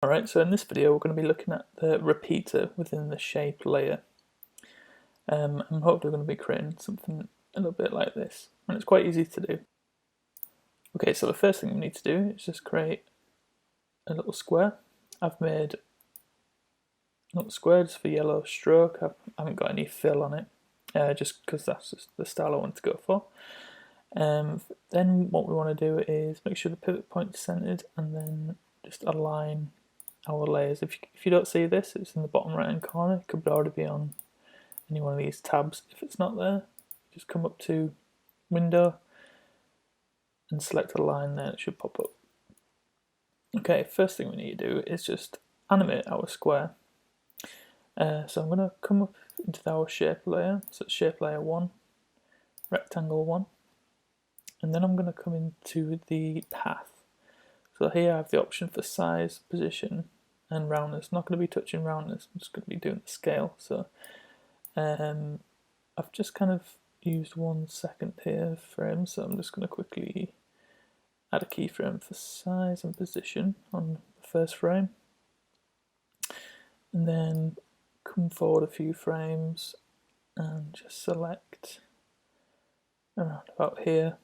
Alright, so in this video we're going to be looking at the repeater within the shape layer. I'm hopefully going to be creating something a little bit like this, and it's quite easy to do. Okay, so the first thing we need to do is just create a little square. I've made a little square just for yellow stroke. I haven't got any fill on it, just because that's just the style I want to go for. Then what we want to do is make sure the pivot point is centered, and then just align our layers. If you don't see this, it's in the bottom right hand corner. It could already be on any one of these tabs. If it's not there, just come up to Window and select a line there, it should pop up. Okay, first thing we need to do is just animate our square. So I'm going to come up into our shape layer, so it's shape layer 1, rectangle 1, and then I'm going to come into the path. So here I have the option for size, position, and roundness. I'm not going to be touching roundness, I'm just going to be doing the scale. So I've just kind of used 1 second here frame, so I'm just going to quickly add a keyframe for size and position on the first frame, and then come forward a few frames and just select around about here.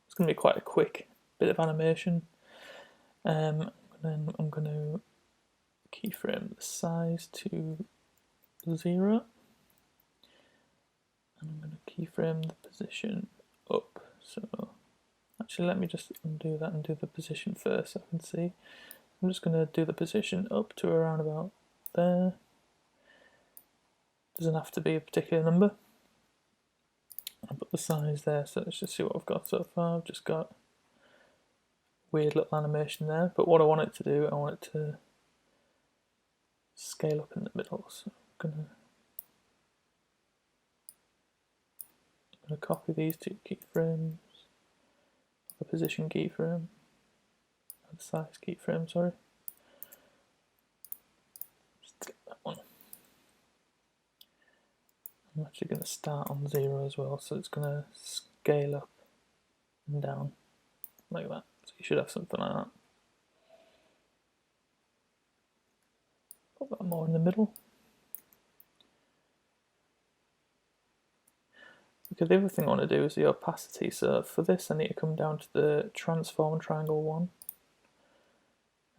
It's going to be quite a quick bit of animation. And then I'm going to keyframe the size to 0, and I'm going to keyframe the position up. So actually, let me just undo that and do the position first so I can see. I'm just going to do the position up to around about there. Doesn't have to be a particular number. I'll put the size there, so let's just see what I've got so far. I've just got weird little animation there, but what I want it to do, I want it to scale up in the middle. So I'm gonna copy these 2 keyframes, the position keyframe, and the size keyframe, sorry. Just click that one. I'm actually going to start on 0 as well, so it's going to scale up and down like that. So you should have something like that. Put that more in the middle. Okay, the other thing I want to do is the opacity. So for this I need to come down to the transform triangle 1,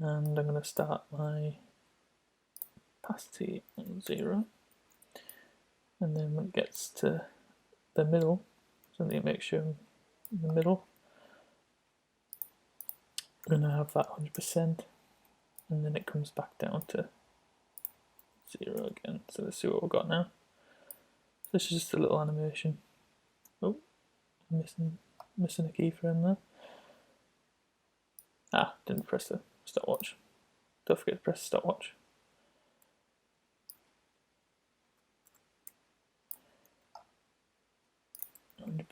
and I'm going to start my opacity on 0. And then when it gets to the middle, so I need to make sure I'm in the middle, I'm going to have that 100%, and then it comes back down to 0 again. So let's see what we've got now. This is just a little animation. Oh, I'm missing a keyframe there. Ah, didn't press the stopwatch. Don't forget to press the stopwatch.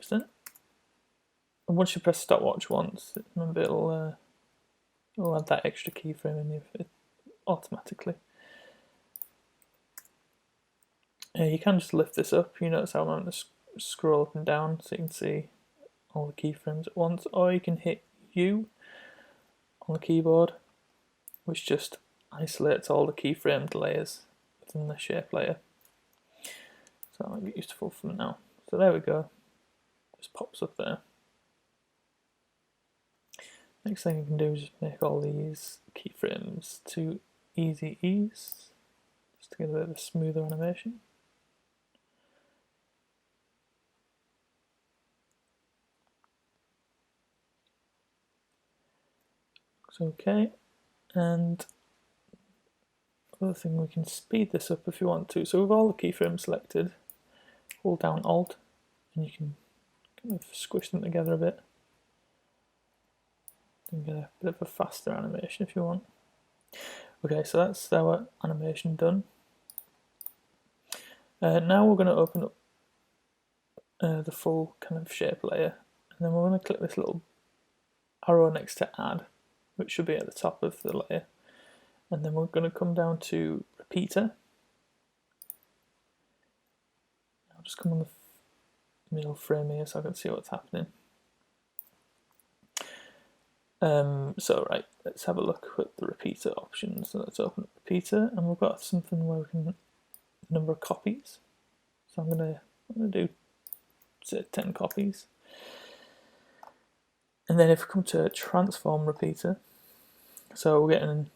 And once you press stopwatch once, remember it'll add that extra keyframe in it automatically. You can just lift this up. You notice how I'm going to scroll up and down so you can see all the keyframes at once, or you can hit U on the keyboard, which just isolates all the keyframed layers within the shape layer. So that might be useful for now. So there we go. Just pops up there. Next thing you can do is just make all these keyframes to easy ease, just to get a bit of a smoother animation. Looks okay. And other thing, we can speed this up if you want to. So with all the keyframes selected, hold down Alt, and you can kind of squish them together a bit. You can get a bit of a faster animation if you want. Okay, so that's our animation done. Now we're going to open up the full kind of shape layer, and then we're going to click this little arrow next to Add, which should be at the top of the layer, and then we're going to come down to Repeater. I'll just come on the middle frame here so I can see what's happening. So right, let's have a look at the repeater options. So let's open up repeater, and we've got something where we can number of copies. So I'm gonna do say 10 copies, and then if we come to transform repeater, so we're getting, you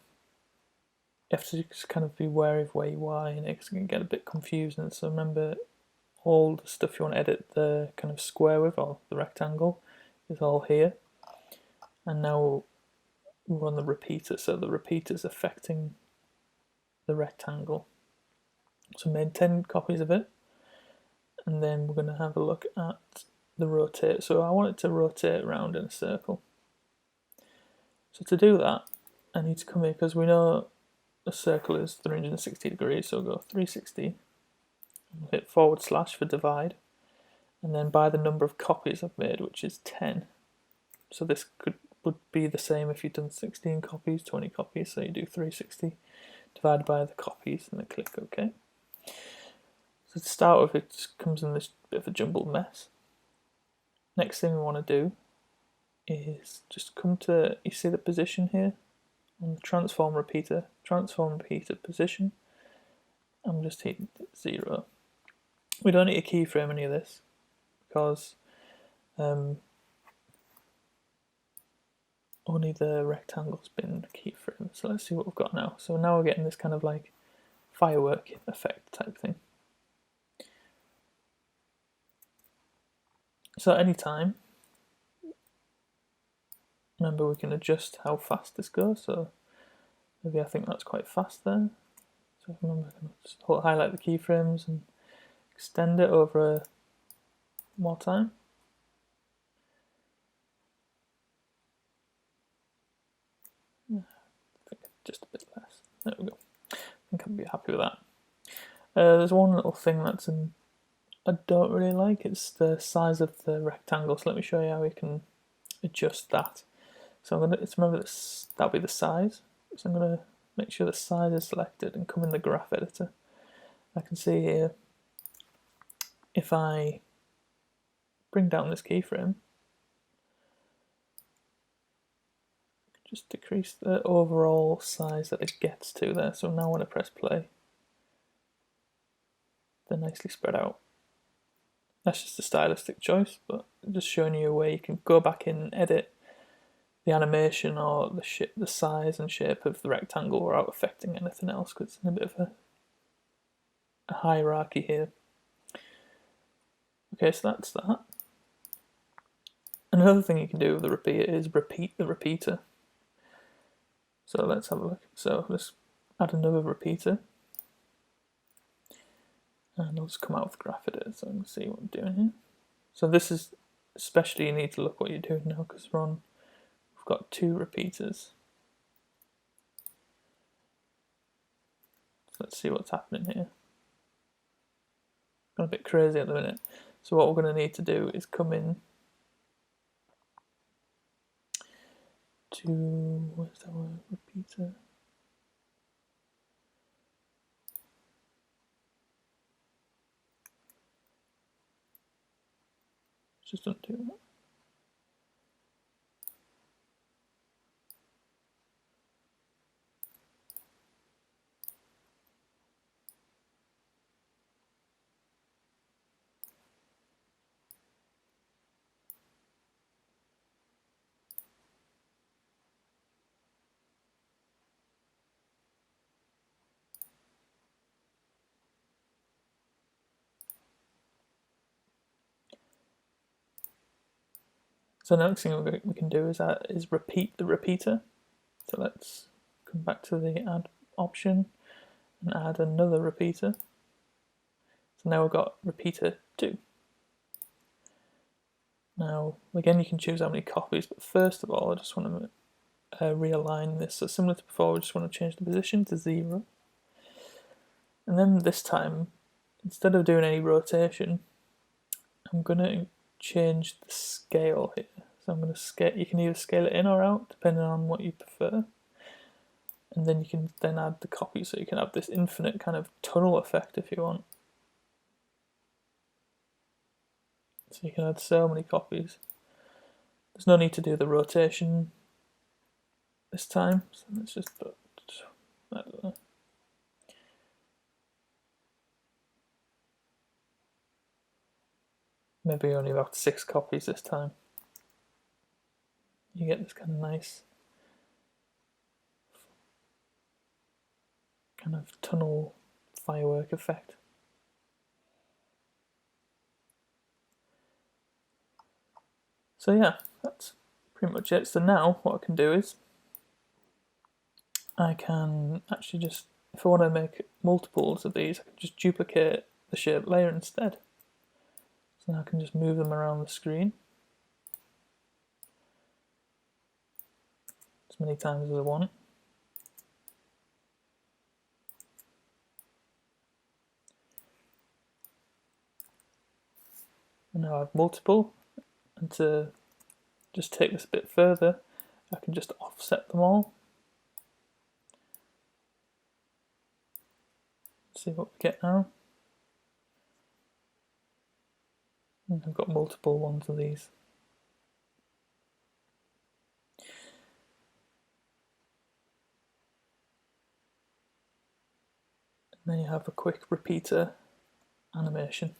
have to just kind of be wary of where you are in it because it can get a bit confusing. So remember, all the stuff you want to edit the kind of square with or the rectangle is all here, and now we're on the repeater, so the repeater is affecting the rectangle. So I made 10 copies of it, and then we're going to have a look at the rotate. So I want it to rotate around in a circle. So to do that, I need to come here, because we know a circle is 360 degrees, so I'll go 360, hit / for divide, and then by the number of copies I've made, which is 10. So this would be the same if you've done 16 copies, 20 copies, so you do 360 divided by the copies, and then click OK. So to start with, it just comes in this bit of a jumbled mess. Next thing we want to do is just come to, you see the position here on the transform repeater position. I'm just hitting 0. We don't need to keyframe any of this because only the rectangle's been keyframed. So let's see what we've got now. So now we're getting this kind of like firework effect type thing. So at any time, remember we can adjust how fast this goes. So maybe I think that's quite fast there. So remember, I can just highlight the keyframes and extend it over more time. I think just a bit less. There we go. I think I'd be happy with that. There's one little thing that's I don't really like. It's the size of the rectangle. So let me show you how we can adjust that. So I'm gonna, remember this, that'll be the size. So I'm gonna make sure the size is selected and come in the graph editor. I can see here, if I bring down this keyframe, just decrease the overall size that it gets to there. So now when I press play, they're nicely spread out. That's just a stylistic choice, but just showing you a way you can go back in and edit the animation or the size and shape of the rectangle without affecting anything else, because it's in a bit of a hierarchy here. Okay, so that's that. Another thing you can do with the repeater is repeat the repeater. So let's have a look. So let's add another repeater. And I'll just come out of the graph editor so I can see what I'm doing here. So this is, especially you need to look what you're doing now, because we've got 2 repeaters. So let's see what's happening here. Gone a bit crazy at the minute. So what we're going to need to do is come in to, where's our repeater? Just undo that. So the next thing we can do is repeat the repeater. So let's come back to the add option and add another repeater. So now we've got repeater 2. Now again, you can choose how many copies, but first of all I just want to realign this. So similar to before, we just want to change the position to 0. And then this time, instead of doing any rotation, I'm going to change the scale here. So I'm going to scale, you can either scale it in or out depending on what you prefer. And then you can then add the copy, so you can have this infinite kind of tunnel effect if you want. So you can add so many copies. There's no need to do the rotation this time. So let's just put, I don't know. Maybe only about 6 copies this time. You get this kind of nice kind of tunnel firework effect. So yeah, that's pretty much it. So now what I can do is I can actually just, if I want to make multiples of these, I can just duplicate the shape layer instead. So now I can just move them around the screen as many times as I want. And now I have multiple, and to just take this a bit further, I can just offset them all. See what we get now. And I've got multiple ones of these. And then you have a quick repeater animation.